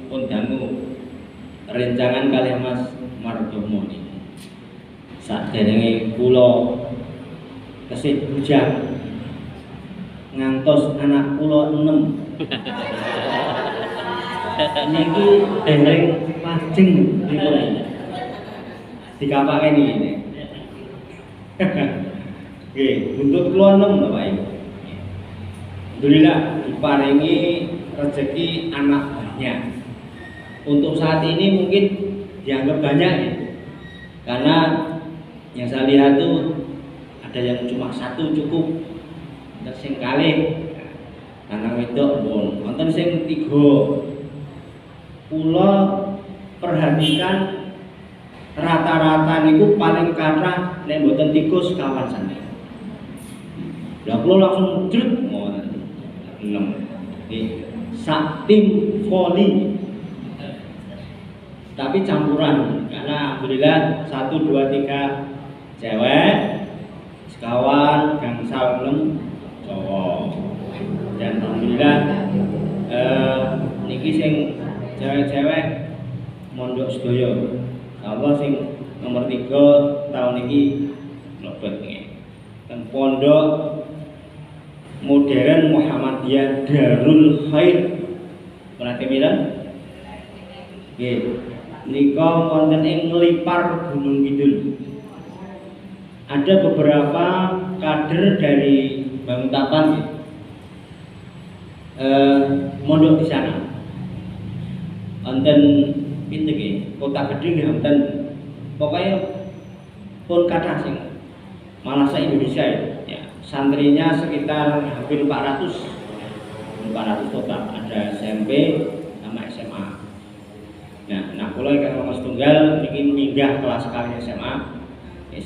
pun dangu rencangan kali Mas Mardomo niki. Saderenge kula kesih bujang ngantos anak kula 6. Niki dereng lajeng dipun dikapake niki. Nggih, buntut kula 6 Bapak Ibu. Alhamdulillah diparingi rezeki anak banyak. Untuk saat ini mungkin dianggap banyak ya. Karena yang saya lihat tuh ada yang cuma 1 cukup. Terus sing kalih anak wedok pun, wonten sing 3. Kula perhatikan rata-rata niku paling kathah nek mboten 3 sekawan santen. Lah kula langsung jrut ngono. 6. Sak tim voli. Tapi campuran karena alhamdulillah 1 2 3 cewek, sekawan gangsal 6 cowok. Dan alhamdulillah niki sing cewek-cewek mondok sedaya. Allah sing nomor 3 tahun niki mlebet niki. Teng pondok modern Muhammadiyah Darul Khair. Menate bilang nggih, nika wonten ing Nglipar Gunung Kidul. Ada beberapa kader dari Bangutapan mondok di sana. Wonten pinten nggih, Kota Gede nggih wonten. Pokoknya pun kathah sing malah se-Indonesia ya. Santrinya sekitar hampir 400 total, ada SMP sama SMA. Nah kula ingkang nomor setunggal niki minggah kelas kali SMA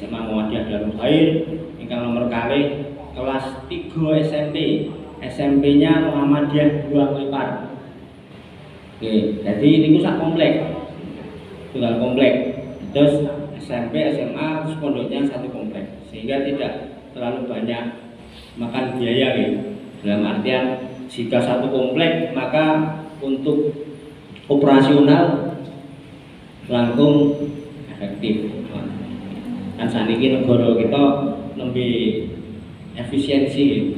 Muhammadiyah Darul Khair, ingkang nomor kali kelas 3 SMP. SMP-nya Muhammadiyah 2 Nglipar. Oke, jadi niku sak komplek. Tunggal komplek. Terus SMP, SMA, terus pondoknya 1 komplek. Sehingga tidak terlalu banyak makan biaya gitu. Dalam artian jika 1 komplek maka untuk operasional langkung efektif. Kan saniki negara kita lebih efisiensi gitu.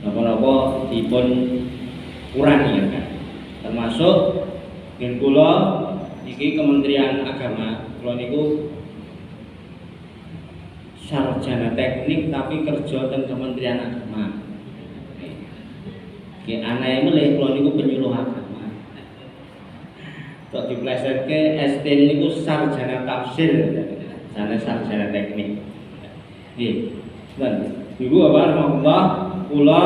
Napa-napa dipun kurangi ya kan. Termasuk yen kula niki Kementerian Agama, kula niku sarjana teknik tapi kerja teng Kementerian Agama. Ki anae melih kula niku penyuluh agama. Tok diplesetke ST niku sarjana tafsir, sanes sarjana teknik. Nggih. Dan Ibu Bapak rahmatullah kula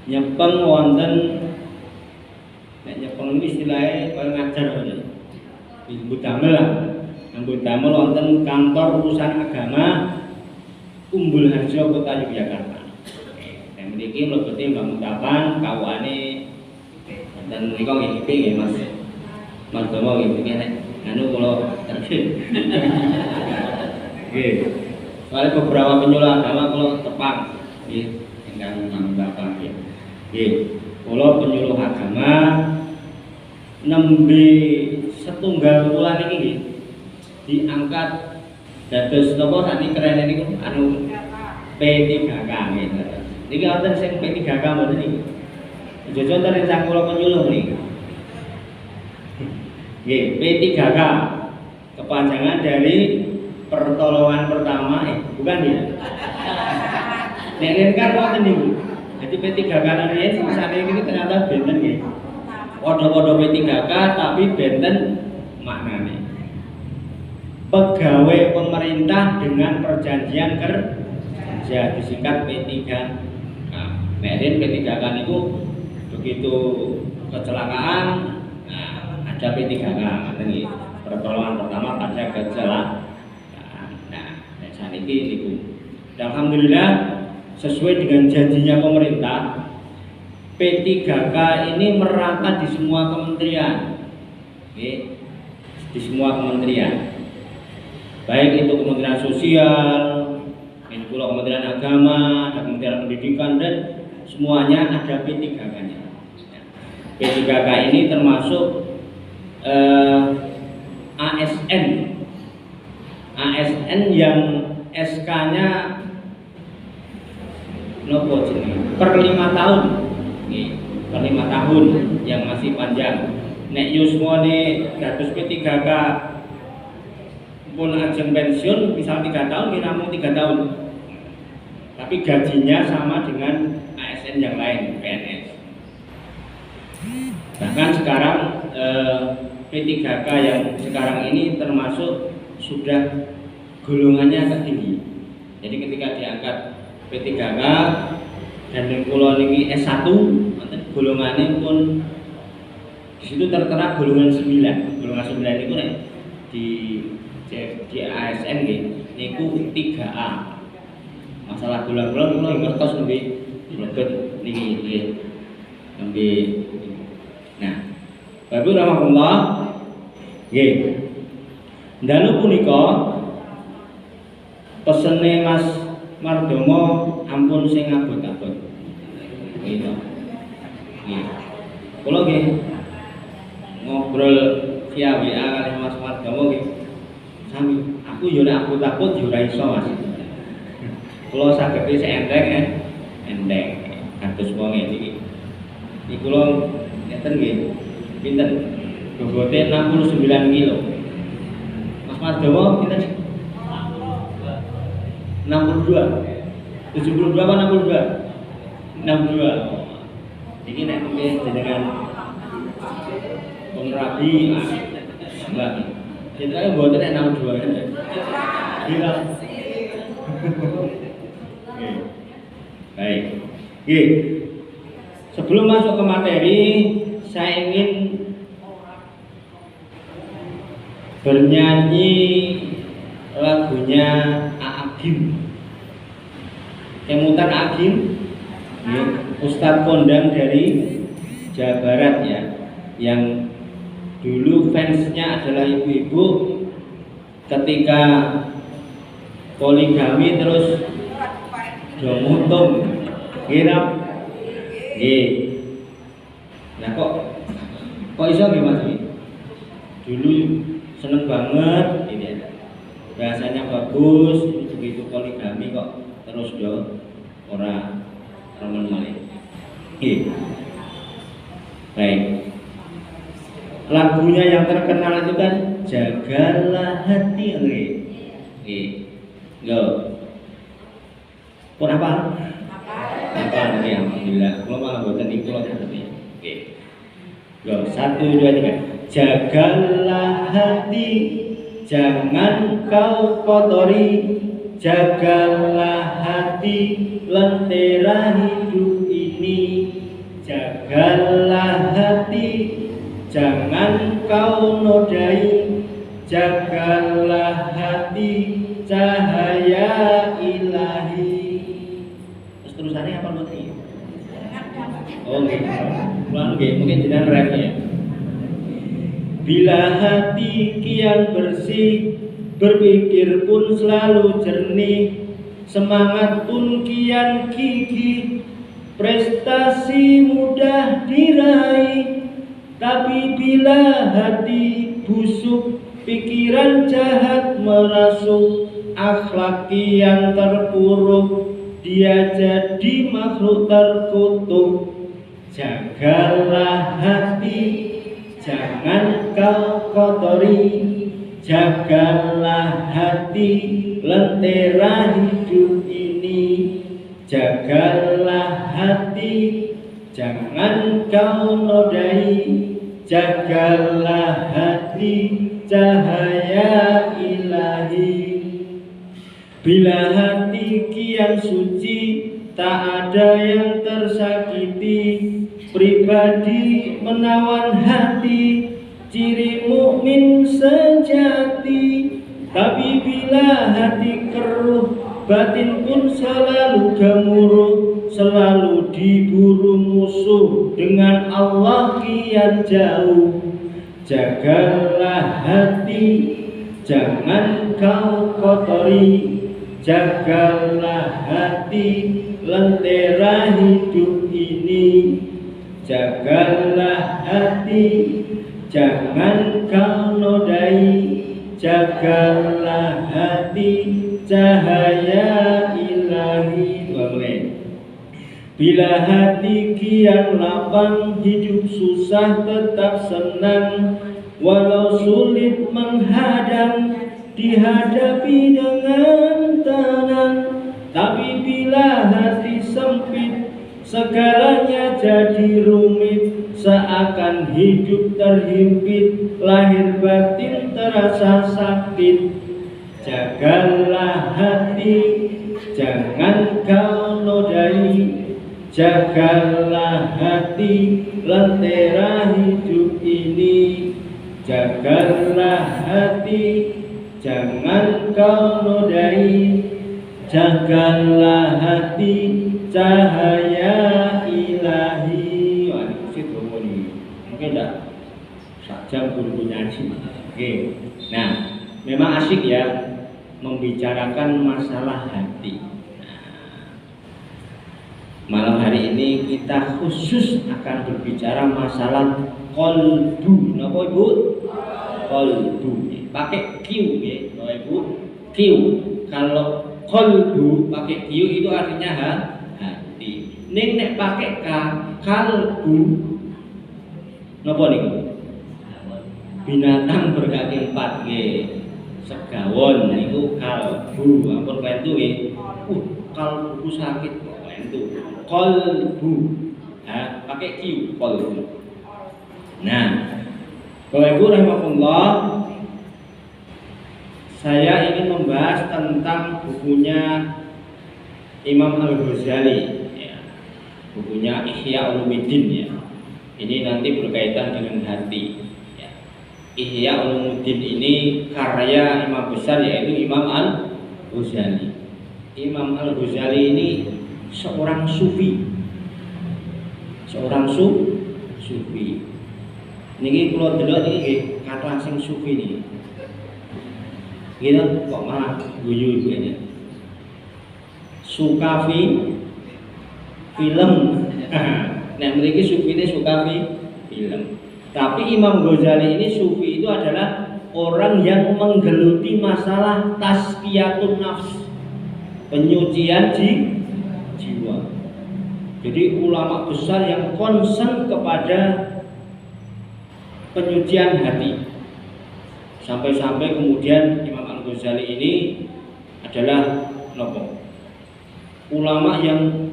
nyepeng wonten nek nyepeng niku istilahnya kaya ngajar ngono. Ibu damel lah. Anggo damel wonten kantor urusan agama Umbul Harjo Kota Yogyakarta. Yang mriki mlebete Bangutapan kawuane dan niku nggih nggih Mas. Mas Domo nggih nek anu kula terjun. Nggih. Soalnya beberapa penyuluh agama kula tepang nggih ingkang Bangutapan nggih. Nggih, kula penyuluh agama nembe setunggal wulan iki nggih diangkat dados napa sakniki keren niku anu P3K nggih. Niki wonten sing P3K mboten niki. Jojo wonten rencang kula penyuluh niki. Nggih, P3K kepanjangan dari pertolongan pertama bukan ya. Nek kan wonten niku. Jadi P3K riyen sing sakniki iki ternyata benten nggih. Padha-padha P3K tapi benten maknane. Pegawai pemerintah dengan perjanjian kerja disingkat P3K. Nah, nek P3K niku begitu kecelakaan, nah, ada P3K nggih. Pertolongan pertama pada kecelakaan. Nah, saat ini niku. Alhamdulillah sesuai dengan janjinya pemerintah, P3K ini merata di semua kementerian. Oke. Di semua kementerian. Baik itu Kementerian Sosial, Kementerian Agama, ada Kementerian Pendidikan dan semuanya ada P3K-nya. P3K ini termasuk ASN yang SK-nya nopo per 5 tahun, per 5 tahun yang masih panjang. Nek yuswane dados P3K pun ajeng pensiun misal 3 tahun, namung 3 tahun. Tapi gajinya sama dengan ASN yang lain, PNS. Bahkan sekarang P3K yang sekarang ini termasuk sudah golongannya tertinggi. Jadi ketika diangkat P3K dan kula niki S1, golongannya pun di situ tertera golongan 9. Golongan 9 itu nek di ASN niku 3A. Masalah bulan-bulan kula ngertos nembe mlebet niki nggih. Nembe. Nah, Bapak rahmatullah nggih. Dalu punika pesene Mas Mardomo ampun sing abot-abot. Gitu. Nggih. Kula nggih ngobrol via WA kali Mas Mardomo nggih. Sami, aku yo nek abot-abot yo ora iso Mas. Kula saged enteng enteng kados wong iki. Iki kula ngeten nggih. Pinten? Bobote 69 kilo. Mas Mardomo pinten? 62. 72 apa 62? 62. Iki nek mungkin jenengan pengrabi enggak. Ceritanya mboten nek 62. Gila. Baik. Oke. Sebelum masuk ke materi, saya ingin bernyanyi lagunya Agim. Kemutan Agim, ya, Ustadz kondang dari Jawa Barat ya, yang dulu fansnya adalah ibu-ibu ketika poligami terus domutung kirap nah kok iso nggih Mas dulu seneng banget ini ya. Bahasanya bagus, begitu poligami kok terus do ora remen malih. Baik. Lagunya yang terkenal itu kan Jagalah Hati nggih. Yo. Pun apa? Apa nih alhamdulillah. Kalau malah boten iku lho ngerti. Oke. Yo 1 2 3. Jagalah hati, jangan kau kotori. Jagalah hati, lentera hidup ini. Jagalah hati, jangan kau nodai. Jagalah hati, cahaya ilahi. Terus terusannya apa nanti? Oke, mungkin jenengan ref ya. Bila hati kian bersih, berpikir pun selalu jernih, semangat pun kian gigih, prestasi mudah diraih. Tapi bila hati busuk, pikiran jahat merasuk, akhlak kian terpuruk, dia jadi makhluk terkutuk. Jagalah hati, jangan kau kotori. Jagalah hati, lentera hidup ini. Jagalah hati, jangan kau nodai. Jagalah hati, cahaya ilahi. Bila hati kian suci, tak ada yang tersakiti. Pribadi menawan hati, ciri mukmin sejati. Tapi bila hati keruh, batin pun selalu gemuruh. Selalu diburu musuh, dengan Allah kian jauh. Jagalah hati, jangan kau kotori. Jagalah hati, lentera hidup ini. jagalah hati, jangan kau nodai. Jagalah hati, cahaya ilahi. Bila hati kian lapang, hidup susah tetap senang. Walau sulit menghadang, dihadapi dengan tenang. Tapi bila hati sempit, segalanya jadi rumit. Seakan hidup terhimpit, lahir batin terasa sakit. Jagalah hati, jangan kau nodai. Jagalah hati, lentera hidup ini. Jagalah hati, jangan kau nodai. Jagalah hati, cahaya ilahi. Mungkin enggak sajam guru nyanyi. Oke. Nah, memang asik ya membicarakan masalah hati. Malam hari ini kita khusus akan berbicara masalah qalbu. Napa Ibu? Qalbu. Pakai Q ya, Napa Ibu? Q. Kalau qalbu pakai Q itu artinya hati. Ning nek pakai K, kalbu. Napa niku? Binatang berkaki 4 nggih. Segawon niku kalbu. Ampun klentu nggih. Kalbuku sakit kok klentu. Qalbu. Pakai Q, qalbu. Nah, Bapak Ibu rahimakumullah, saya ingin membahas tentang bukunya Imam Al-Ghazali ya. Bukunya Ihya Ulumuddin ya. Ini nanti berkaitan dengan hati ya. Ihya Ulumuddin ini karya imam besar yaitu Imam Al-Ghazali. Imam Al-Ghazali ini seorang sufi. Seorang sufi. Niki kula delok niki kata sing sufi niki. Gitu kok malah guyu ibu ini. Sukafi film. Nah, mriki sufi ini suka film. Tapi Imam Ghazali ini sufi itu adalah orang yang menggeluti masalah tazkiyatun nafs, penyucian jiwa. Jadi ulama besar yang concern kepada penyucian hati. Sampai-sampai kemudian Imam Al-Ghazali ini adalah ulama yang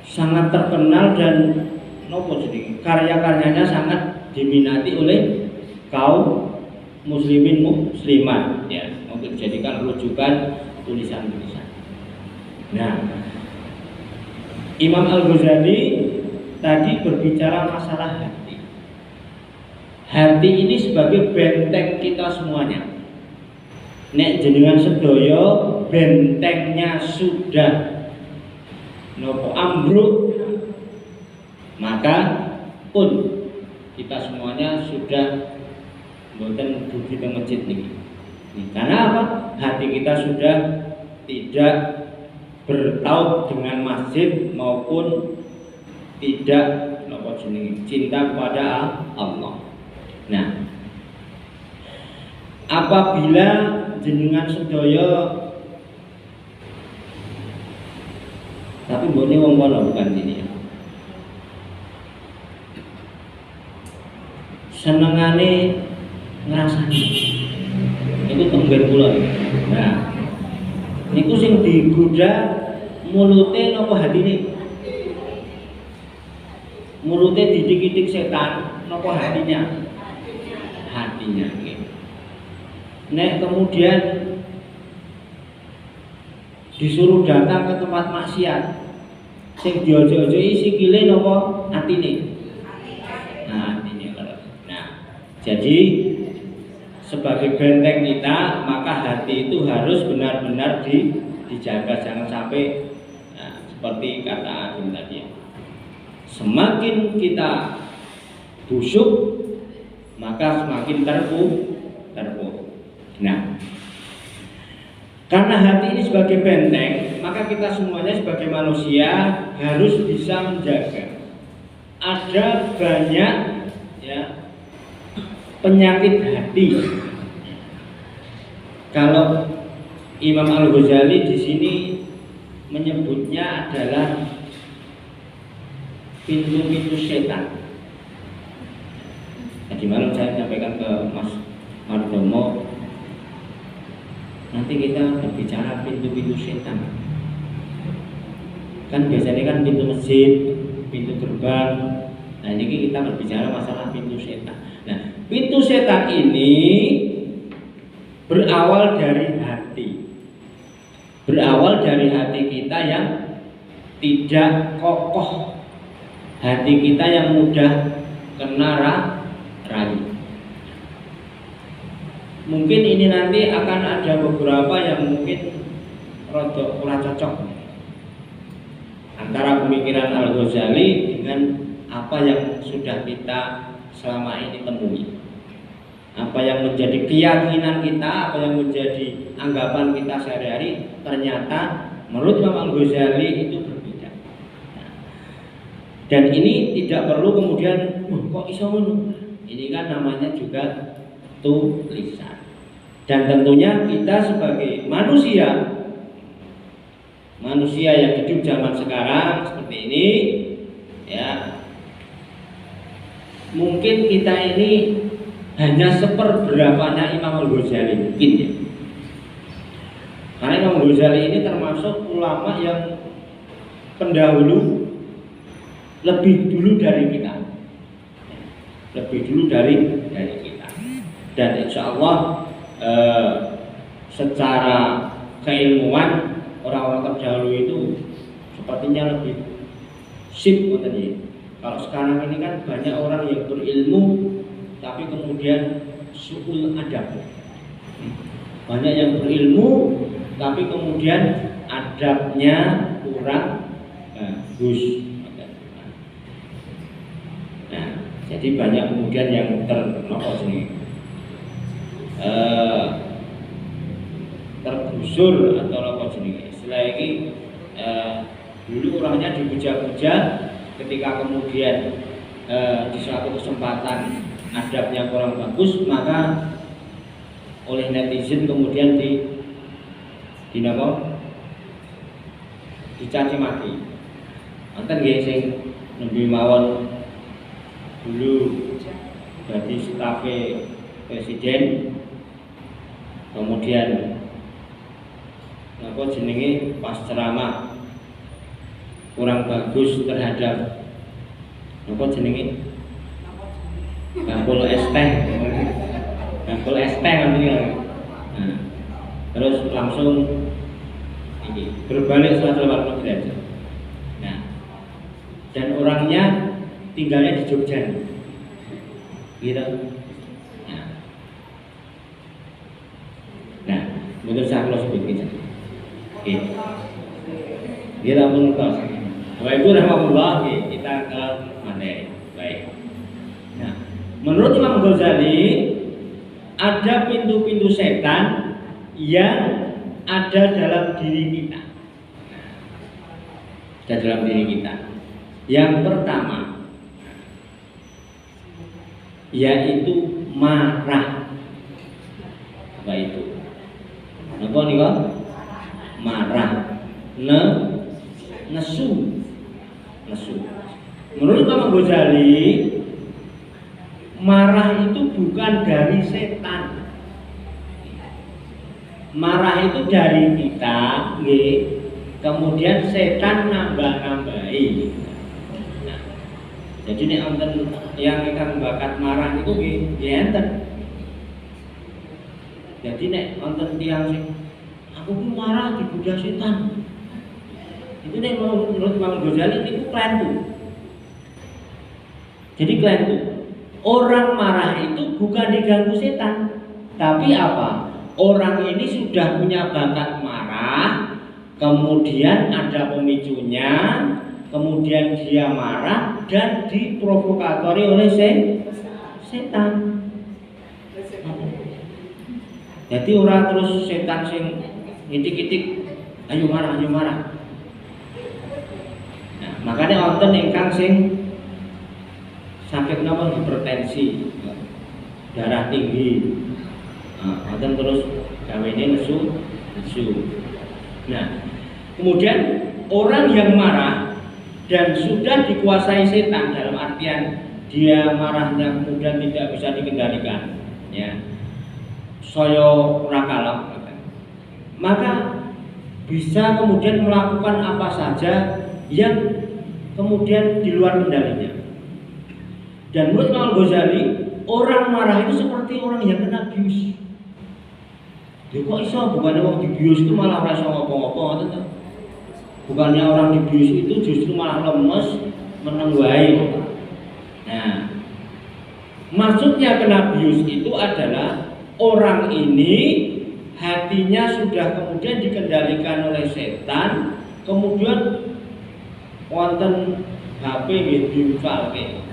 sangat terkenal dan karya-karyanya sangat diminati oleh kaum muslimin muslimat ya, untuk dijadikan rujukan tulisan-tulisan. Nah, Imam Al-Ghazali tadi berbicara masalah hati. Hati ini sebagai benteng kita semuanya. Nek jenengan sedaya bentengnya sudah ambruk, maka pun kita semuanya sudah mboten dugi teng masjid niki. Karena apa? Hati kita sudah tidak bertaut dengan masjid maupun tidak cinta kepada Allah. Nah, apabila jenengan sedaya, tapi mbone wong kono bukan sini ya, senengane ngrasani itu tengger kula. Nah, niku sing digoda mulute napa hatine? Mulute didik-didik setan napa hatinya? Hatinya. Nek kemudian disuruh datang ke tempat maksiat, sing diojo-ojoki sikile napa atine? Nah, atine kalau. Nah, jadi sebagai benteng kita, maka hati itu harus benar-benar dijaga, jangan sampai seperti kata Agim tadi. Semakin kita busuk, maka semakin terpuruk. Nah, karena hati ini sebagai benteng, maka kita semuanya sebagai manusia harus bisa menjaga. ada banyak ya penyakit hati. Kalau Imam Al-Ghazali di sini menyebutnya adalah pintu-pintu setan. Tadi malam saya sampaikan ke Mas Mardomo, nanti kita berbicara pintu-pintu setan. Kan biasanya kan pintu masjid, pintu gerbang. Nah ini kita berbicara masalah pintu setan. Nah pintu setan ini berawal dari hati. Berawal dari hati kita yang tidak kokoh, hati kita yang mudah kena rayu. Mungkin ini nanti akan ada beberapa yang mungkin rodok kurang cocok antara pemikiran Al-Ghazali dengan apa yang sudah kita selama ini temui. Apa yang menjadi keyakinan kita, apa yang menjadi anggapan kita sehari-hari, ternyata menurut Imam Al-Ghazali itu berbeda. Dan ini tidak perlu kemudian kok iso ngono. Ini kan namanya juga tulisan. Dan tentunya kita sebagai manusia yang hidup zaman sekarang seperti ini, ya mungkin kita ini hanya seperberapanya Imam Al-Ghazali mungkin ya. Karena Imam Al-Ghazali ini termasuk ulama yang pendahulu, lebih dulu dari kita, lebih dulu dari kita. Dan insya Allah secara keilmuan orang-orang terdahulu itu sepertinya lebih sip katanya. Kalau sekarang ini kan banyak orang yang berilmu tapi kemudian su'ul adab. Banyak yang berilmu tapi kemudian adabnya kurang bagus. Nah, jadi banyak kemudian yang tergusur atau apa jenis. Istilah ini dulu orangnya dipuja-puja, ketika kemudian di suatu kesempatan adabnya kurang bagus, maka oleh netizen kemudian dicaci maki. Wonten nggih sing nembe mawon dulu jadi staf presiden, kemudian apa jenenge pas ceramah kurang bagus terhadap apa jenenge Gampul es teh nanti ya. Nah, terus langsung ini berbalik 180 derajat. Nah, dan orangnya tinggalnya di Jogja, gitu. Nah, menurut saya kalau sebut oke, dia pun tos. Bapak Ibu rahmatullah, kita ke materi. Baik. Nah, menurut Imam Ghazali ada pintu-pintu setan yang ada dalam diri kita. Ada dalam diri kita. Yang pertama yaitu marah. Apa itu? Apa nih Pak? Marah. Nesu. Menurut Imam Ghazali, marah itu bukan dari setan. Marah itu dari kita, kemudian setan nambah-nambahi. Nah, jadi nek wonten yang ingkang bakat marah itu nggih enten. Jadi nek wonten tiyang sing aku ku marah digoda setan. Itu nek menurut Imam Ghazali itu klentu. Jadi klentu. Orang marah itu bukan diganggu setan, tapi apa? Orang ini sudah punya bakat marah, kemudian ada pemicunya, kemudian dia marah dan diprovokatori oleh setan. Jadi orang terus setan sing ngitik-ngitik, ayo marah. Nah, makanya wonten ingkang sing sakit napa hipertensi, darah tinggi. Ngoten terus gawene nesu. Nah, kemudian orang yang marah dan sudah dikuasai setan, dalam artian dia marahnya kemudian tidak bisa dikendalikan, ya, saya ora kalap, maka bisa kemudian melakukan apa saja yang kemudian di luar kendalinya. Dan menurut Imam Ghazali, orang marah itu seperti orang yang kena bius. Ya kok iso, bukannya orang di bius itu malah ora iso ngopo-ngopo, bukannya orang di bius itu justru malah lemes, meneng wae. Nah, maksudnya kena bius itu adalah orang ini hatinya sudah kemudian dikendalikan oleh setan, kemudian wonten HP nggih diucalke.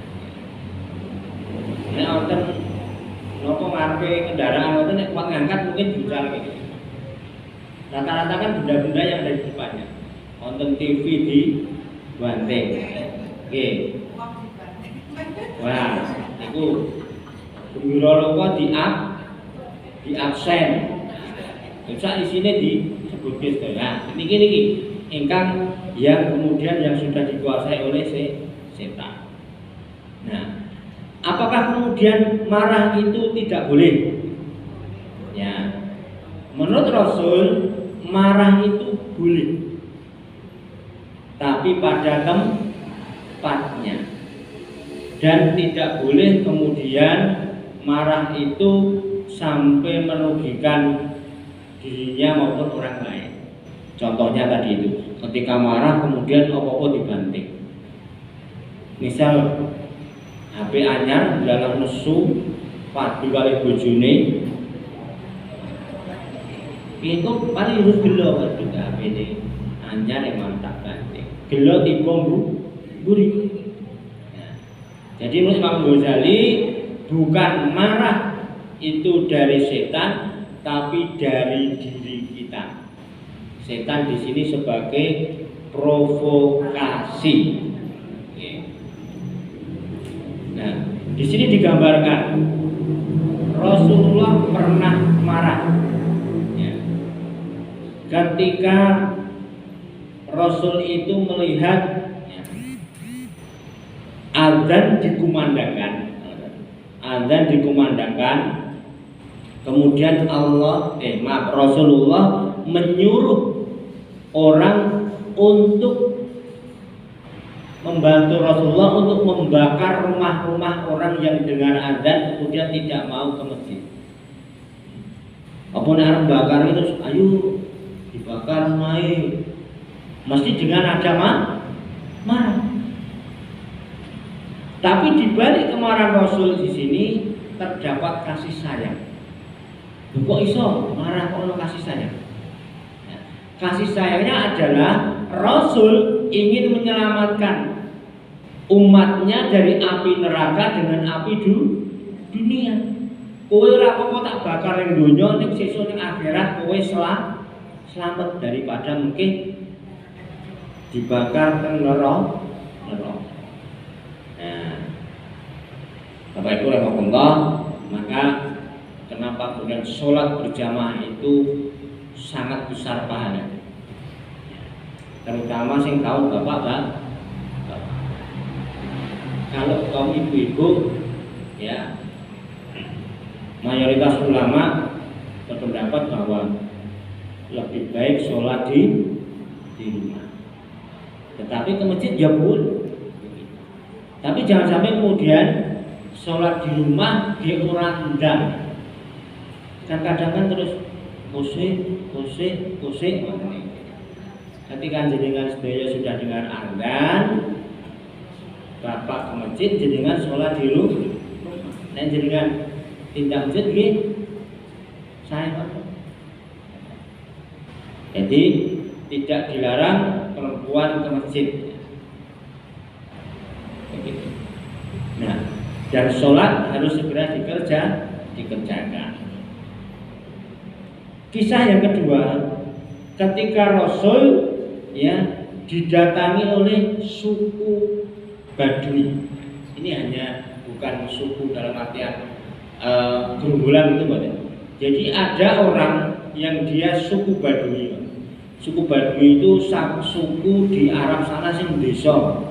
Nek wonten napa ngarepe kendaraan wonten nek kuat ngangkat mungkin diucalke. Rata-rata kan benda-benda yang ada di depannya. Wonten TV di banteng. Nggih. Wah, niku gembira loko di absen. Bisa di sini disebut nah, niki ingkang yang kemudian yang sudah dikuasai oleh setan. Nah, apakah kemudian marah itu tidak boleh? Ya, menurut Rasul marah itu boleh, tapi pada tempatnya, dan tidak boleh kemudian marah itu sampai merugikan dirinya maupun orang lain. Contohnya tadi itu, ketika marah kemudian apa-apa dibanting. Misal HP anyar dalam nesu padu kali bojone, itu paling harus gelo juga HP ini anyar emang tak banting. Gelo tiba mburi. Nah, jadi menurut Imam Ghazali bukan marah itu dari setan, tapi dari diri kita. Setan di sini sebagai provokasi. Nah, di sini digambarkan Rasulullah pernah marah. Ya. Ketika Rasul itu melihat azan dikumandangkan, kemudian Rasulullah menyuruh orang untuk membantu Rasulullah untuk membakar rumah-rumah orang yang dengar azan kemudian tidak mau ke masjid. Apa nek bakar itu, ayo dibakar rumahnya, mesti dengan ada marah. Tapi di balik kemarahan Rasul di sini terdapat kasih sayang. Kok iso marah kalau kasih sayang? Kasih sayangnya adalah Rasul ingin menyelamatkan umatnya dari api neraka dengan api dunia. Kowe ora apa tak bakar ning donya, ning sesuk ning akhirat kowe selamat daripada mungkin dibakar teng neraka. Nah, Bapak Ibu rahmatullah, maka kenapa kemudian sholat berjamaah itu sangat besar pahala, terutama sing tahu bapak. Kalau kaum ibu-ibu, ya, mayoritas ulama berpendapat bahwa lebih baik sholat di rumah, tetapi ke masjid ya boleh. Tapi jangan sampai kemudian sholat di rumah di orang ndang. Kan kadang kan terus pusing. Ketika jenengan sedaya sudah dengar azan, bapak ke masjid, jenengan sholat di rumah. Dan jenengan tindak masjid nggih saya. Jadi tidak dilarang perempuan ke masjid. Nah, dan sholat harus segera dikerjakan. Kisah yang kedua, ketika Rasul didatangi oleh suku Badui. Ini hanya bukan suku dalam artian gerombolan itu Pak. Jadi ada orang yang dia suku Baduy. Suku Baduy itu suku di Arab sana sing desa.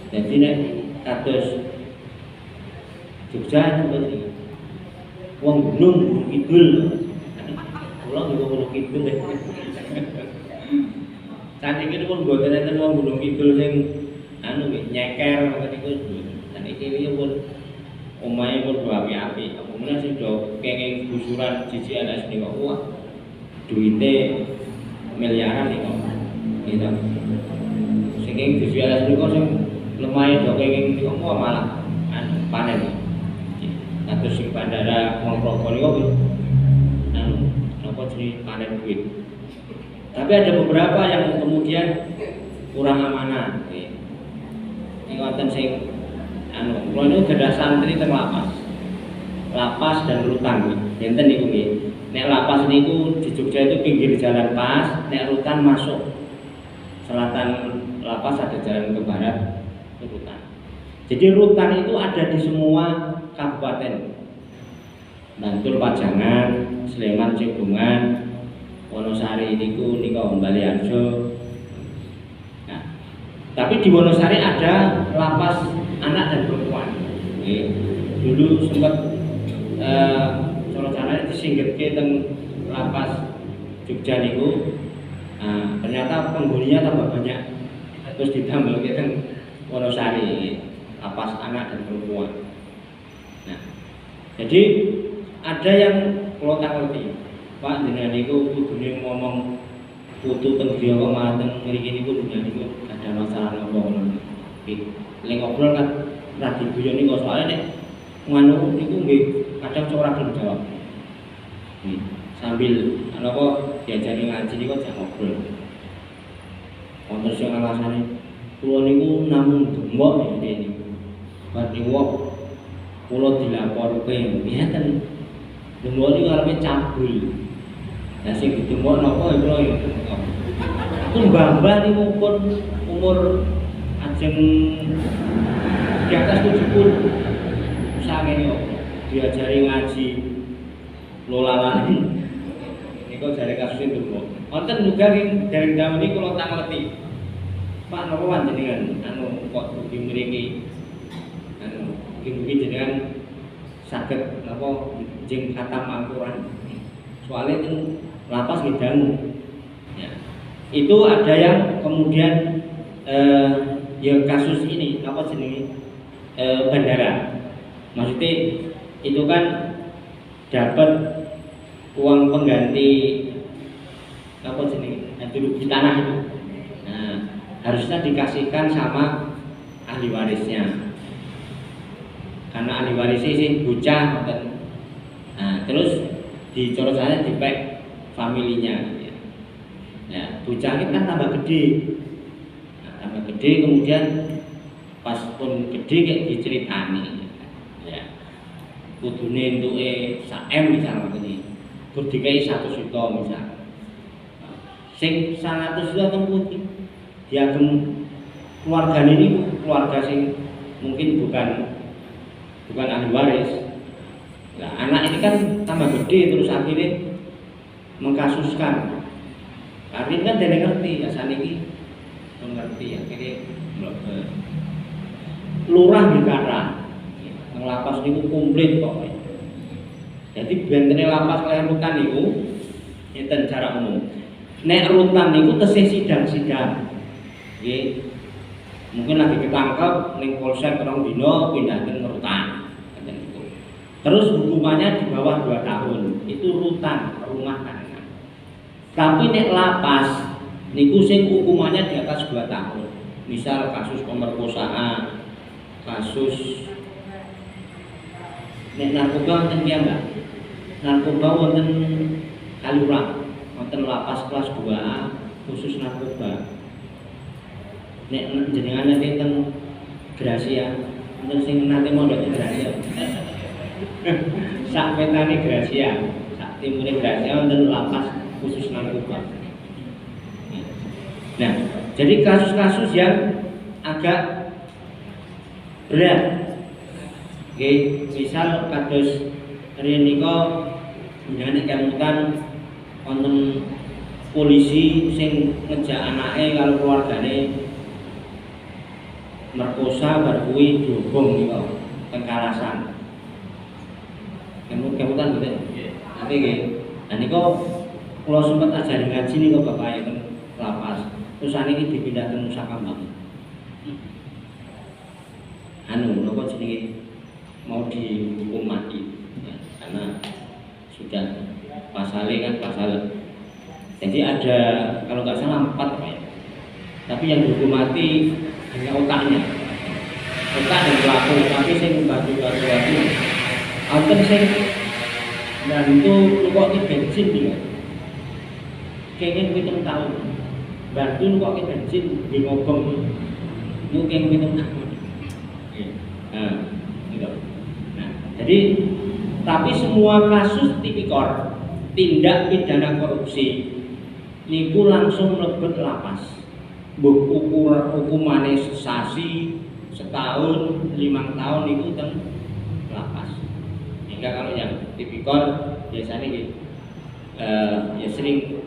Jadi nek kados Jogja itu wong gunung kidul. Kula niku gunung kidul. Saniki pun mboten enten wong gunung kidul sing anu nyeker ngoten niku. Saniki iki pun omahe pun api-api. Apa meneh sing do kenging gusuran jiji anak sini kok wah. Duite miliaran iki kok. Gitu. Sing kenging jiji anak sini kok sing lemah do kenging kok malah anu panen. Kados sing bandara Ngongkrogo niku anu napa jenenge panen duit. Tapi ada beberapa yang kemudian kurang amanah. Ini wonten sing anu kula niku gadah santri teng lapas. Lapas dan rutan enten niku nggih. Nek lapas niku di Jogja itu pinggir jalan pas, nek rutan masuk selatan lapas ada jalan ke barat ke rutan. Jadi rutan itu ada di semua kabupaten. Bantul, Pajangan, Sleman, Cekungan, Wonosari niku Baliarjo. Nah, tapi di Wonosari ada lapas anak dan perempuan. Dulu sempat Sorocana disinggetke teng lapas Jogja niku. Nah, ternyata penghuninya tambah banyak. Terus ditambahke teng Wonosari, lapas anak dan perempuan. Nah, jadi ada yang kalau tak ngerti, Pak jenengan niku kudune ngomong putu teng griya kok malah teng mriki niku jenengan niku ada masalah napa ngono. Lek ngobrol kan ra diguyon niku soalnya nek nganu niku nggih kadang ora gelem jawab. Sambil napa diajari ngaji niku aja ngobrol. Wonten sing alasane kula niku namung gembok niku. Bar niku kula dilaporke ngeten. Gembok niku arepe cabul. Lah sing digembok napa kula ya. Aku mbah-mbah niku pun umur ajeng di atas 70. Sakene kok diajari ngaji lolalan. Niku jare kasus gembok. Wonten juga ing dereng dalu niku kula tak ngerti. Pak napa panjenengan anu kok dugi mriki anu mugi jenengan saged napa jeng khatam Al-Qur'an. Soalnya itu lapas ngedangu. Ya. Itu ada yang kemudian ya kasus ini apa jenenge bandara. Maksudnya itu kan dapat uang pengganti apa jenenge rugi tanah itu. Nah, harusnya dikasihkan sama ahli warisnya. Karena ahli warisnya sih bocah. Nah, terus dicorot sana dipek familinya. Nah, bocah ini kan tambah gede. Nah, tambah gede kemudian pas pun gede kayak diceritani. Ya. Kudune entuke sak M misal ngene. Kur dikai 1 juta misal. Sing 100 juta temputi diagem keluargane niku keluarga sing mungkin bukan ahli waris. Nah, anak ini kan tambah gede terus akhirnya mengkasuskan. Karena kan dia ngerti ya saniki mengerti akhirnya lurah Bikara lapas niku komplit kok. Jadi bentene lapas kalian rutan niku enten cara umum. Nek rutan niku tesih sidang-sidang. Nggih. Mungkin lagi ketangkep ning polsek rong dina pindah ke rutan. Terus hukumannya di bawah 2 tahun. Itu rutan, rumah tahanan. Tapi nek lapas niku sing hukumannya di atas 2 tahun. Misal kasus pemerkosaan, kasus nek narkoba wonten piye Mbak? Narkoba wonten Kaliurang, wonten lapas kelas 2A khusus narkoba. Nek jenengan nanti teng Gracia, wonten sing nate mondok teng Gracia. Sak petane Gracia, sak timure Gracia wonten lapas khusus narkoba. Nah, jadi kasus-kasus yang agak berat. Oke, misal kados riyen nika gunane kemutan wonten polisi sing ngejak anake karo keluargane merkosa bar kuwi diobong nika teng Kalasan. Kemutan betul. Nanti nggih. Nah nika kula sempat ajari ngaji nika Bapak teng lapas. Terus saniki dipindah teng Nusa Kambangan. Napa jenenge mau dihukum mati ya, karena sudah pasalnya kan pasal. Jadi ada kalau nggak salah 4 ya. Tapi yang dihukum mati hanya otaknya. Otak dan pelaku, tapi saya membantu-bantu Alten sing bantu nukoki bensin dia. Kenging 7 tahun. Bantu nukoki bensin di ngobong. Mungkin 7 tahun. Nah, gitu. Nah, jadi tapi semua kasus tipikor tindak pidana korupsi niku langsung mlebet lapas. Mbok hukumane sesasi, setahun, 5 tahun niku teng lapas. Hingga kalau yang tipikor biasanya gitu, ya sering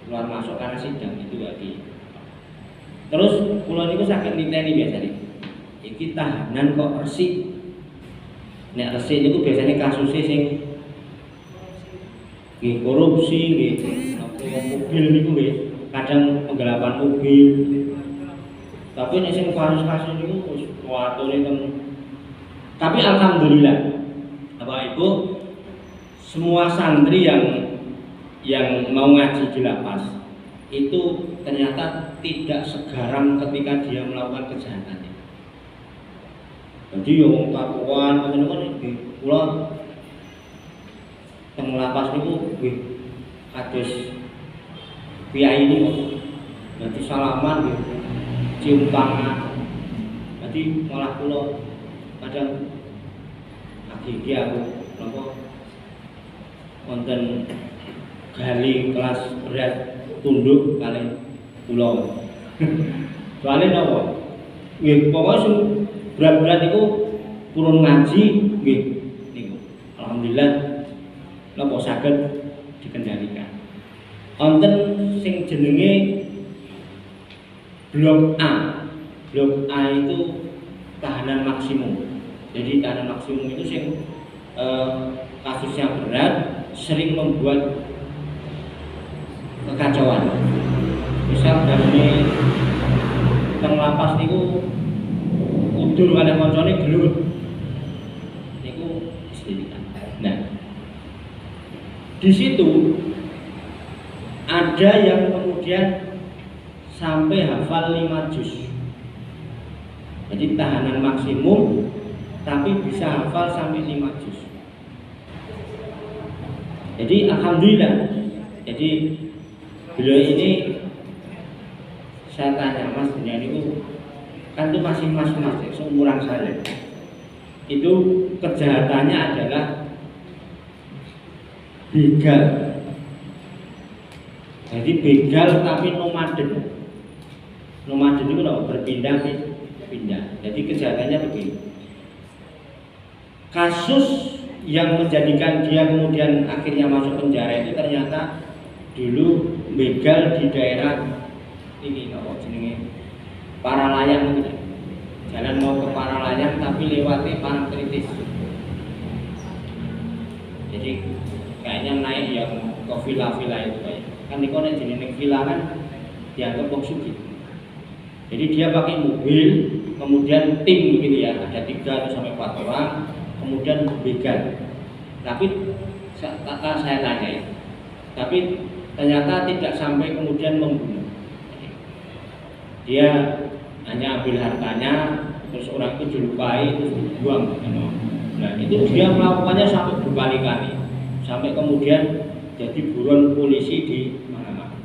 keluar masuk karena sidang itu lagi. Terus kula niku saged niteni biasanya. Iki tahanan kok resik. Nek resik niku biasanya kasusnya sing nggih korupsi nggih, mobil niku nggih, kadang penggelapan mobil. Tapi nek sing kasus-kasus niku wis kuatune teng. Tapi alhamdulillah Bapak Ibu, semua santri yang mau ngaji di lapas itu ternyata tidak segaram ketika dia melakukan kejahatan. Jadi yang kakuan, macam kan di pulau teng lapas niku kados kiai ini, nanti salaman, cium tangan, nanti malah pulau kadang hakiki aku, nopo konten gali kelas berat tunduk kali pulau, soalnya nopo, pokoknya berat-berat itu turun ngaji nggih niku. Alhamdulillah napa saged dikendalikan. Wonten sing jenenge blok A. Blok A itu tahanan maksimum. Jadi tahanan maksimum itu sing kasusnya berat, sering membuat kekacauan. Misal dari teng lapas niku udur kalian koncone gelut niku istilah. Nah, di situ ada yang kemudian sampai hafal 5 juz. Jadi tahanan maksimum tapi bisa hafal sampai 5 juz. Jadi alhamdulillah. Jadi beliau ini saya tanya, Mas Daniel itu kan itu masih mas seumuran saya, itu kejahatannya adalah begal. Jadi begal tapi nomaden. Nomaden itu berpindah. Jadi kejahatannya begini. Kasus yang menjadikan dia kemudian akhirnya masuk penjara itu ternyata dulu begal di daerah ini apa jenenge Paralayang gitu. Jalan mau ke Paralayang tapi lewati Parangtritis. Jadi kayaknya naik yang ke villa-villa itu kayak. Kan niku nek jenenge villa kan dianggap wong sugih. Jadi dia pakai mobil, kemudian tim gitu ya, ada 3 atau sampai 4 orang, kemudian begal. Tapi saya tanya ya. Tapi ternyata tidak sampai kemudian membunuh. Dia hanya ambil hartanya, terus orang itu dilupai, terus dibuang. Nah itu dia melakukannya sampai berkali-kali, sampai kemudian jadi buron polisi di mana-mana.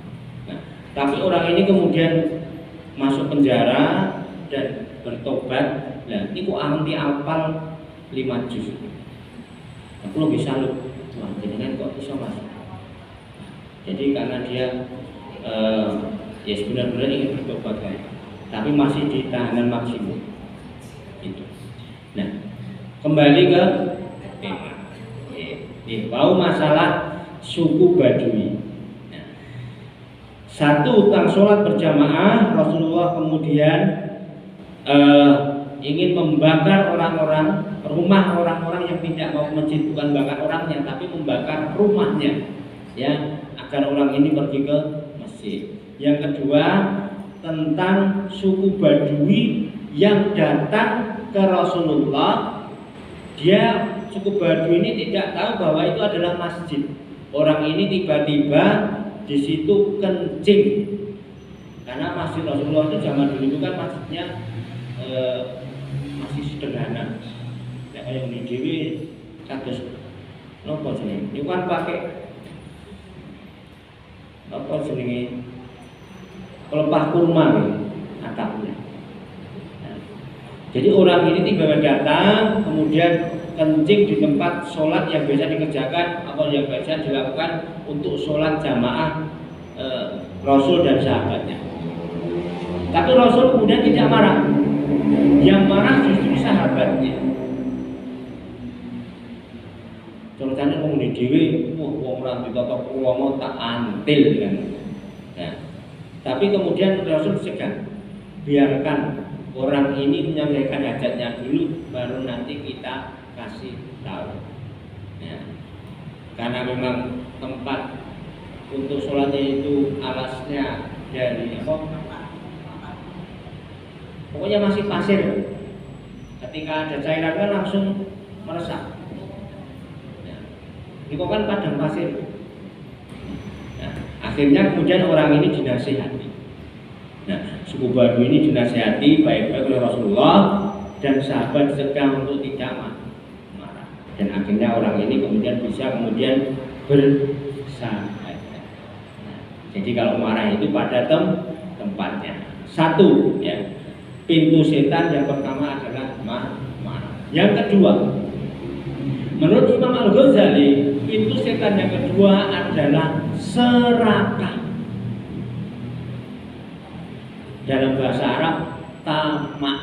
Nah, tapi orang ini kemudian masuk penjara dan bertobat. Nah, ini kok anti apal 5 juz. Aku lebih salut, wah jenengan kok bisa masuk. Jadi karena dia ya sebenarnya ingin bertobat kan, tapi masih di tahanan maksimum. Gitu. Kembali ke tema. Mau masalah suku Badui. Satu, tentang sholat berjamaah, Rasulullah kemudian ingin membakar rumah orang-orang yang tidak mau ke masjid, bukan bakar orangnya tapi membakar rumahnya, ya, agar orang ini pergi ke masjid. Yang kedua, tentang suku Badui yang datang ke Rasulullah. Dia, suku Badui ini tidak tahu bahwa itu adalah masjid. Orang ini tiba-tiba di situ kencing, karena masjid Rasulullah itu zaman dulu itu kan masjidnya masih sederhana. Ya kayak ini dewi kados nopo jenenge. Itu kan pakai apa jenenge? Pelepah kurma atapnya. Jadi orang ini tiba-tiba datang, kemudian kencing di tempat sholat yang biasa dikerjakan atau yang biasa dilakukan untuk sholat jamaah Rasul dan sahabatnya. Tapi Rasul kemudian tidak marah. Yang marah justru sahabatnya. Contohnya wong dhewe, wong ora ditata krama tak antil kan. Nah, tapi kemudian Rasul cegah, biarkan orang ini menyampaikan hajatnya dulu, baru nanti kita kasih tahu. Ya. Karena memang tempat untuk sholatnya itu alasnya dari apa? Pokoknya masih pasir. Ketika ada cairan kan langsung meresap. Ya. Itu kan padang pasir. Ya. Akhirnya kemudian orang ini dinasihati. Nah, suku Badui ini dinasihati baik-baik oleh Rasulullah dan sahabat dicegah untuk tidak marah. Dan akhirnya orang ini kemudian bisa bersahabat. Nah, jadi kalau marah itu pada tempatnya. Satu, ya, pintu setan yang pertama adalah marah. Yang kedua, menurut Imam Al-Ghazali, pintu setan yang kedua adalah serakah. Dalam bahasa Arab tamak.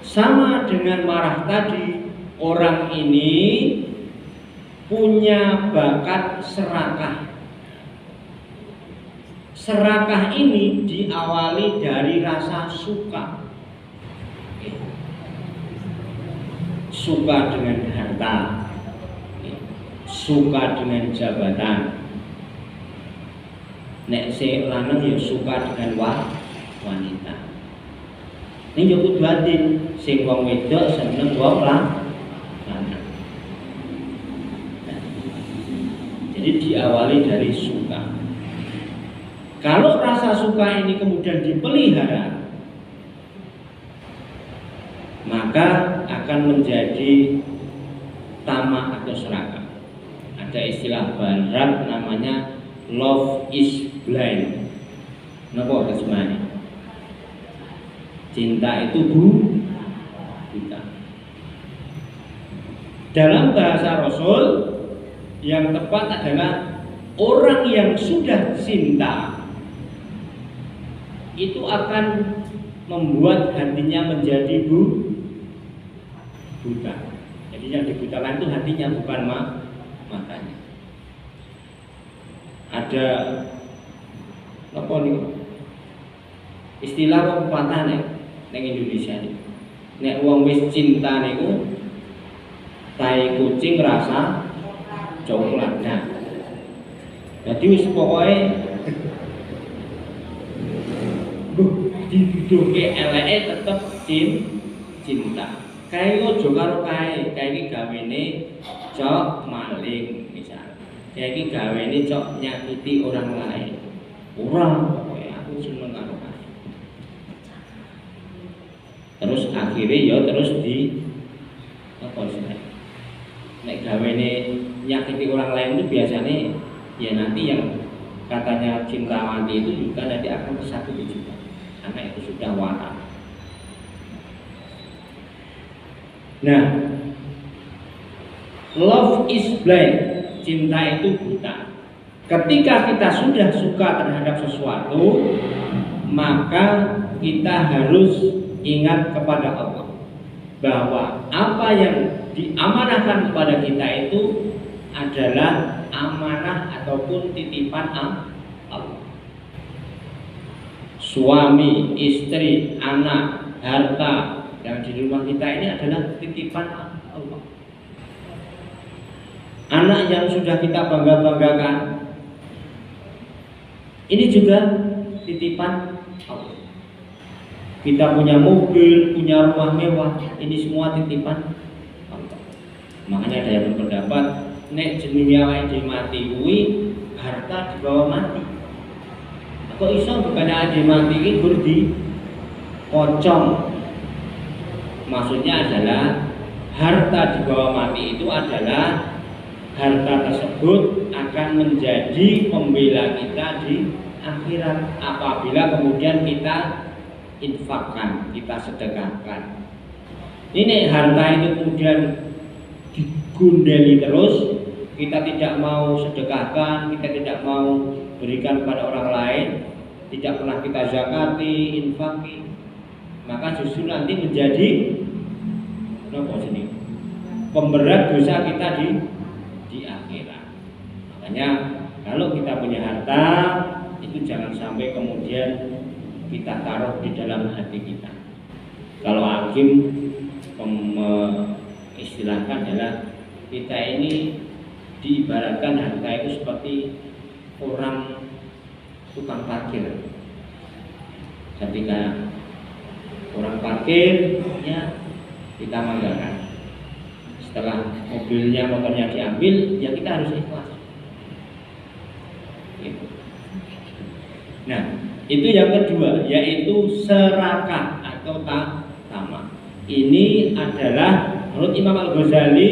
Sama dengan marah tadi, orang ini punya bakat serakah. Serakah ini diawali dari rasa suka. Suka dengan harta, suka dengan jabatan. Nek si lanang ya suka dengan wanita. Ini cukup batin, sing wong wedok seneng wong lanang. Jadi diawali dari suka. Kalau rasa suka ini kemudian dipelihara, maka akan menjadi tamak atau serakah. Ada istilah barat namanya love is blind. Napa terjemahane? Cinta itu buta. Dalam bahasa Rasul yang tepat adalah orang yang sudah cinta itu akan membuat hatinya menjadi buta. Jadi yang dibutakan itu hatinya, bukan matanya. Ada apa nih istilah pepatah nih Indonesia nih, nek wong wis cinta niku tai kucing rasa coklat. Nah, jadi wis pokoknya diduduke eleke tetep cinta. Kae ojo karo kae iki gawene cok maling misal. Kae iki gawene cok nyakiti orang lain. Ora, pokoknya aku seneng karo kae. Terus akhirnya ya terus di apa sih? Nek gawene nyakiti orang lain itu biasanya ya nanti yang katanya cinta mati itu juga nanti akan tersakiti juga. Karena itu sudah warak. Nah, love is blind, cinta itu buta. Ketika kita sudah suka terhadap sesuatu, maka kita harus ingat kepada Allah. bahwa apa yang diamanahkan kepada kita itu adalah amanah ataupun titipan Allah. Suami, istri, anak, harta yang di rumah kita ini adalah titipan Allah. Anak yang sudah kita bangga-banggakan ini juga titipan Allah. Kita punya mobil, punya rumah mewah, ini semua titipan Allah. Makanya ada yang berpendapat nek jenenge awake mati kuwi harta dibawa mati. Kok iso bukannya ade mati iki gur di pocong. Maksudnya adalah harta dibawa mati itu adalah harta tersebut akan menjadi pembela kita di akhirat apabila kemudian kita infakkan, kita sedekahkan. Ini harta itu kemudian digundeli terus, kita tidak mau sedekahkan, kita tidak mau berikan kepada orang lain, tidak pernah kita zakati, infaki, maka justru nanti menjadi pemberat dosa kita di akhirat. Makanya kalau kita punya harta itu jangan sampai kemudian kita taruh di dalam hati kita. Kalau hakim istilahkan adalah kita ini diibaratkan harta itu seperti orang tukang parkir. Ketika orang parkir, ya kita manggakan. Setelah mobilnya, motornya diambil, ya kita harus ikhlas. Gitu. Nah, itu yang kedua, yaitu serakah atau tamak. Ini adalah menurut Imam Al-Ghazali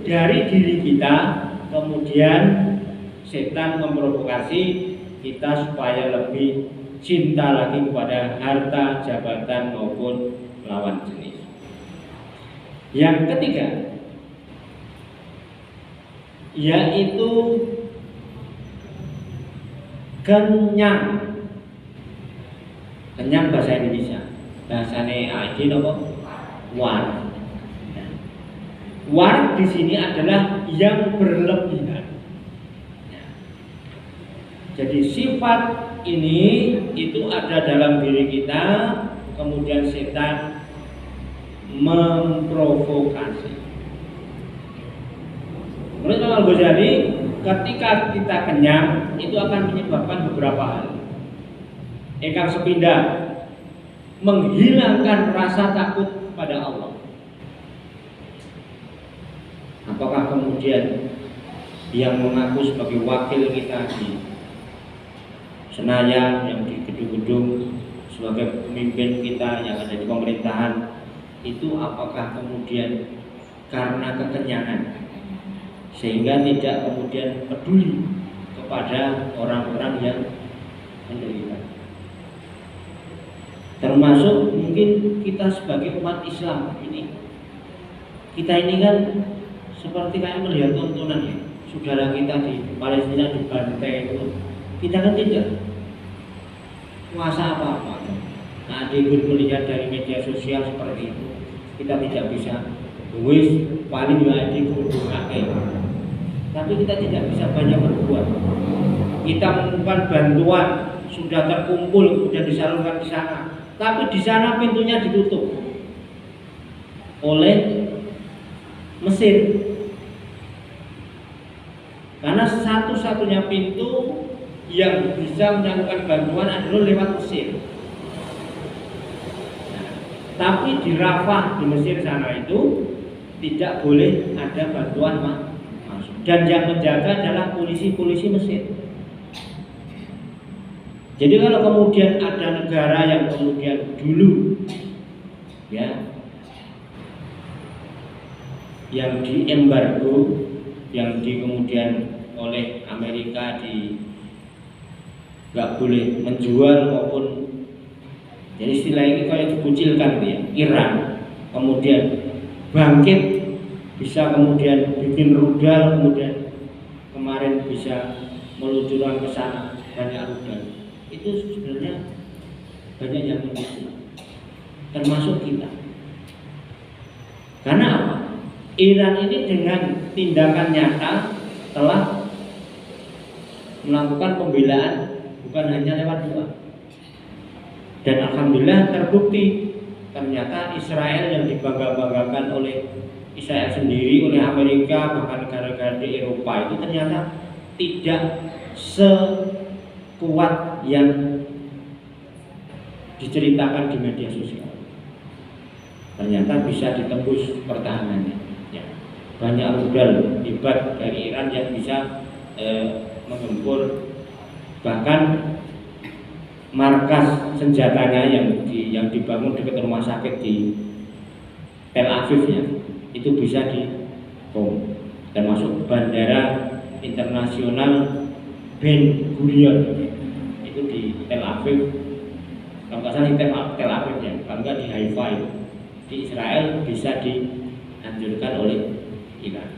dari diri kita, kemudian setan memprovokasi kita supaya lebih cinta lagi kepada harta, jabatan maupun lawan jenis. Yang ketiga, yaitu kenyang. Kenyang bahasa Indonesia, bahasanya ID nopo war. War di sini adalah yang berlebihan. Jadi sifat ini itu ada dalam diri kita, kemudian setan memprovokasi. Menurut Imam Al-Ghazali, ketika kita kenyang itu akan menyebabkan beberapa hal. Ingkang sepindah, menghilangkan rasa takut pada Allah. Apakah kemudian yang mengaku sebagai wakil kita di Senayan, yang di gedung-gedung sebagai pemimpin kita yang ada di pemerintahan, itu apakah kemudian karena kekenyangan sehingga tidak kemudian peduli kepada orang-orang yang menderita? Termasuk mungkin kita sebagai umat Islam ini, kita ini kan seperti kayak melihat tontonan ya, saudara kita di Palestina dibantai itu, kita kan tidak kuasa apa-apa. Nah, ikut melihat dari media sosial seperti itu, kita tidak bisa wis paling ya ikut tapi kita tidak bisa banyak berbuat. Kita menemukan bantuan sudah terkumpul kemudian disalurkan di sana, tapi di sana pintunya ditutup oleh Mesir. Karena satu-satunya pintu yang bisa menyalurkan bantuan adalah lewat Mesir. Nah, tapi di Rafah di Mesir sana itu tidak boleh ada bantuan masuk. Dan yang menjaga adalah polisi-polisi Mesir. Jadi kalau kemudian ada negara yang kemudian dulu ya yang diembargo, yang kemudian oleh Amerika nggak boleh menjual maupun, jadi istilah ini kayak dikucilkan ya, Iran kemudian bangkit bisa kemudian bikin rudal, kemudian kemarin bisa meluncurkan ke sana banyak rudal. Itu sebenarnya banyak yang mendukung, termasuk kita. Karena apa? Iran ini dengan tindakan nyata telah melakukan pembelaan bukan hanya lewat doa. Dan alhamdulillah terbukti ternyata Israel yang dibangga-banggakan oleh Israel sendiri, oleh Amerika, bahkan negara-negara di Eropa itu ternyata tidak sekuat yang diceritakan di media sosial. Ternyata bisa ditembus pertahanannya. Ya. Banyak rudal hebat dari Iran yang bisa menggempur bahkan markas senjatanya yang dibangun dekat rumah sakit di Tel Aviv ya, itu bisa dibom, termasuk bandara internasional Ben Gurion itu di Tel Aviv, kalau nggak salah di Tel Aviv ya, kalau nggak di Haifa di Israel bisa dihancurkan oleh Iran.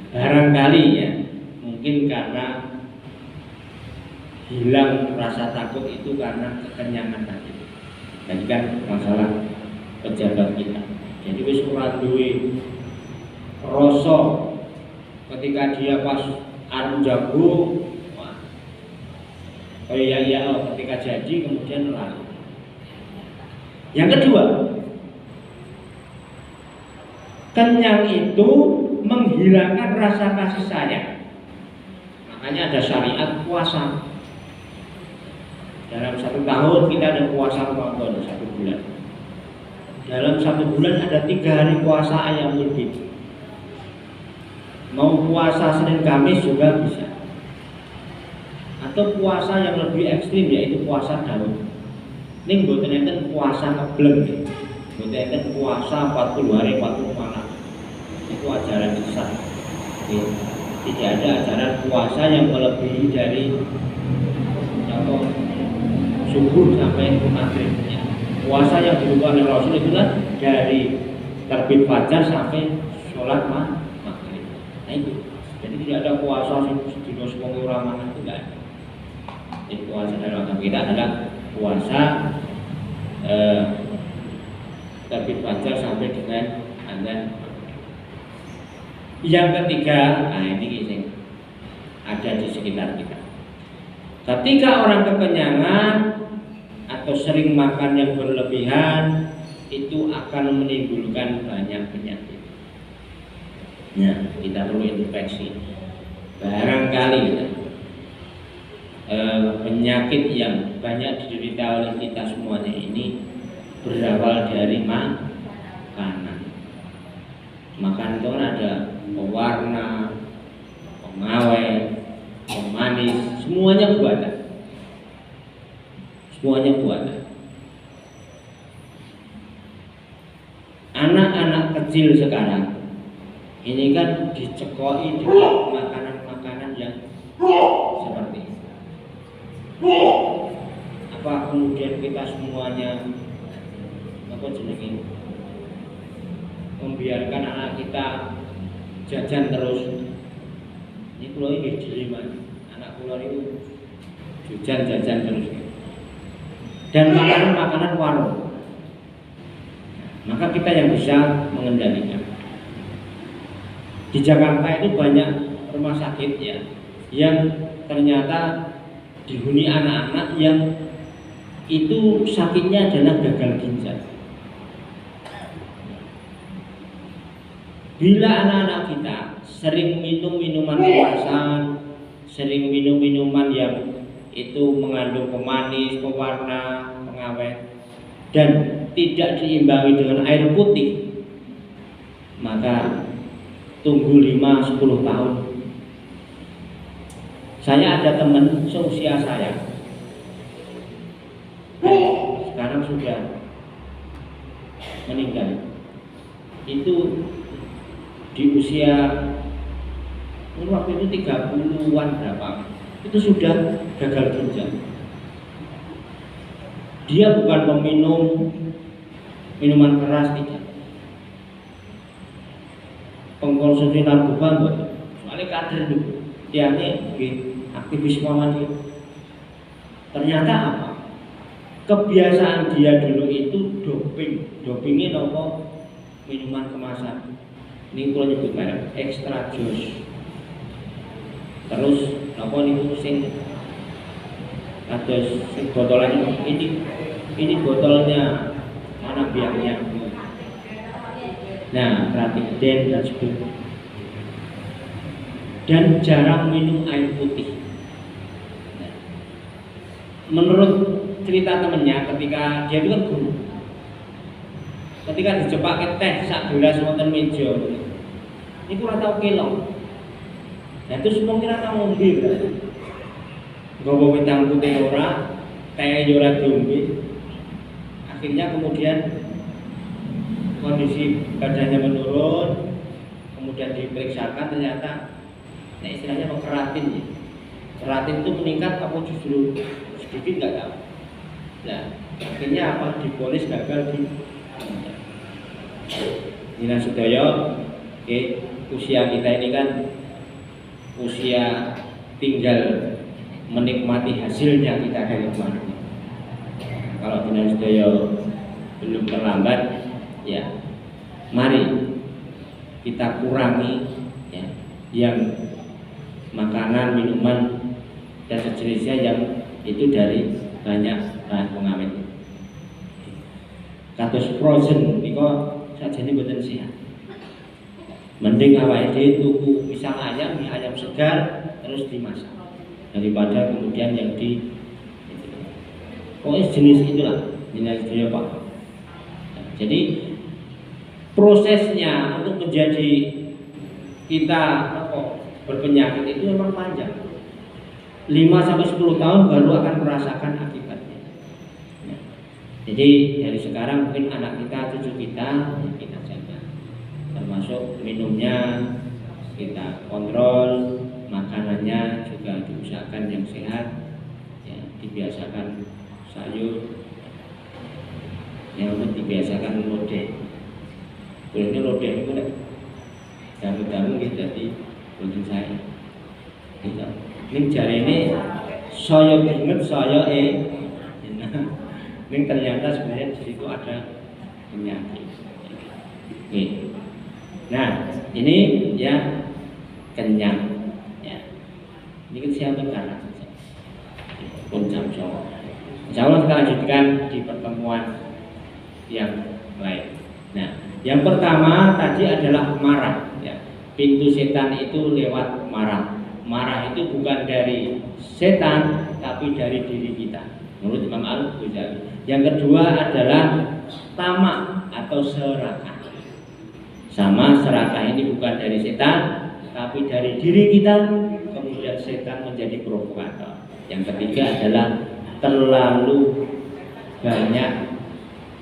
Barangkali ya, mungkin karena hilang rasa takut itu karena kekenyangan tadi. Jadi kan masalah pejabat kita. Jadi wis ora duwe rasa ketika dia pas arep jago, wah. Oh iya ketika jadi kemudian lalu. Yang kedua, kenyang itu menghilangkan rasa kasih sayang. Makanya ada syariat puasa. Dalam 1 tahun kita ada puasa Ramadan 1 bulan. Dalam 1 bulan ada 3 hari puasa ayam lebih. Mau puasa Senin Kamis juga bisa. Atau puasa yang lebih ekstrim yaitu puasa Daud. Ini mboten enten puasa ngebleng. Mboten enten puasa 40 hari 40 malam. Itu ajaran sesat. Tidak ada ajaran puasa yang melebihi dari subuh sampai maghrib. Puasa yang dilakukan oleh Rasul itulah dari terbit fajar sampai sholat maghrib. Nah itu. Jadi tidak ada puasa di sepuluh Ramadan itu tidak ada. Jadi puasa dalam agama kita adalah puasa terbit fajar sampai dengan azan. Yang ketiga, nah ini ada di sekitar kita. Ketika orang kekenyangan atau sering makan yang berlebihan, itu akan menimbulkan banyak penyakit. Nah, kita perlu introspeksi. Barangkali penyakit yang banyak diderita oleh kita semuanya ini berawal dari makanan. Makanan itu kan ada pewarna, pengawet, pemanis, semuanya buatan. Semuanya buatan. Anak-anak kecil sekarang ini kan dicekoi dengan makanan-makanan yang seperti itu. Apa kemudian kita semuanya membiarkan anak kita jajan terus? Ini pulau ini dilema, anak pulau itu jajan terus, dan makanan warung. Maka kita yang bisa mengendalikan. Di Jakarta itu banyak rumah sakit ya, yang ternyata dihuni anak-anak yang itu sakitnya adalah gagal ginjal. Bila anak-anak kita sering minum minuman kemasan, sering minum minuman yang itu mengandung pemanis, pewarna, pengawet, dan tidak diimbangi dengan air putih, maka tunggu 5-10 tahun. Saya ada teman seusia saya, sekarang sudah meninggal. Itu di usia waktu itu 30-an berapa, itu sudah gagal ginjal. Dia bukan peminum minuman keras, tidak, pengkonsumsi narkoba enggak, soalnya kader dulu dia ini aktivis Muhammadiyah. Ternyata apa? kebiasaan dia dulu itu dopingnya nopo minuman kemasan. Ini kalau nyebut merek extra jus. Terus nopo niku sing atus botolan ini botolnya mana biaknya. Nah, Ratiden dan sebagainya. Dan jarang minum air putih. Nah, menurut cerita temennya ketika dia itu kan guru, ketika dicepak ke teh sak gelas wonten meja ini kurang tahu kilo. Nah terus mungkin ora tau ngombe berarti nggowo wetang putih ora, teh ora diombe. Akhirnya kemudian kondisi badannya menurun, kemudian diperiksakan ternyata nah istilahnya keratin ya. Keratin itu meningkat apa justru sedikit nggak tahu. Nah, akhirnya apa? Diponis gagal di Dina Sudoyo. Oke, usia kita ini kan usia tinggal menikmati hasilnya kita dari kemarin. Kalau Dina Sudoyo belum terlambat, ya mari kita kurangi ya, yang makanan, minuman dan sejenisnya yang itu dari banyak bahan pengawet. Kados frozen niko sajane mboten sehat. Mending awake dhewe tuku misal ayam, mie ayam segar terus dimasak daripada kemudian yang di pokoknya jenis itulah jenis Pak. Jadi prosesnya untuk menjadi kita berpenyakit itu memang panjang. 5-10 tahun baru akan merasakan akibatnya. Nah, jadi dari sekarang mungkin anak kita, cucu kita, ya kita jaga. Termasuk minumnya kita kontrol, makanannya juga diusahakan yang sehat, ya, dibiasakan sayur, yang dibiasakan lodeh. Kulitnya lodeh itu kan damu-damu jadi untuk saya. Gitu. Ini jari ini saya ingat saya ini ternyata sebenarnya di situ ada penyakit. Oke. Nah ini ya kenyang ya. Ini kesehatan karena pun jam show. Insya Allah kita lanjutkan di pertemuan yang lain. Nah yang pertama tadi adalah marah ya. Pintu setan itu lewat marah. Marah itu bukan dari setan tapi dari diri kita menurut Imam Al-Ghazali. Yang kedua adalah tamak atau serakah. Sama serakah ini bukan dari setan tapi dari diri kita, kemudian setan menjadi provokator. Yang ketiga adalah terlalu banyak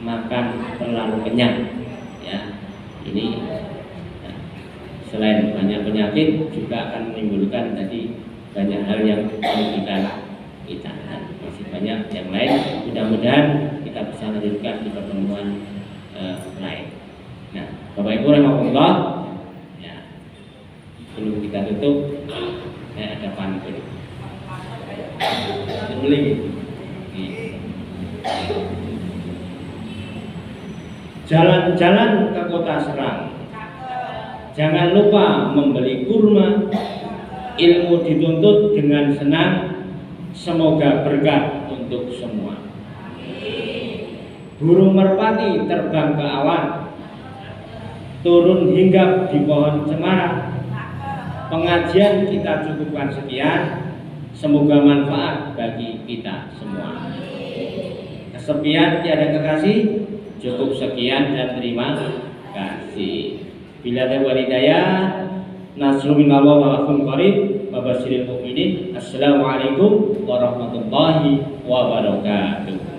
makan, terlalu kenyang ya. Ini selain banyak penyakit juga akan menimbulkan tadi banyak hal yang merugikan kita. Masih banyak yang lain. Mudah-mudahan kita bisa lanjutkan di pertemuan lain. Nah, Bapak Ibu rahimahullah, ya, sebelum kita tutup, saya ada pantun. Jalan-jalan ke kota Serang. Jangan lupa membeli kurma, ilmu dituntut dengan senang, semoga berkah untuk semua. Burung merpati terbang ke awan, turun hinggap di pohon cemara. Pengajian kita cukupkan sekian, semoga manfaat bagi kita semua. Kesepian tiada kekasih, cukup sekian dan terima kasih. Bila ada walidayah, nasrul minallah wa lakum qarib, wa basyiril mu'minin. Assalamualaikum warahmatullahi wabarakatuh.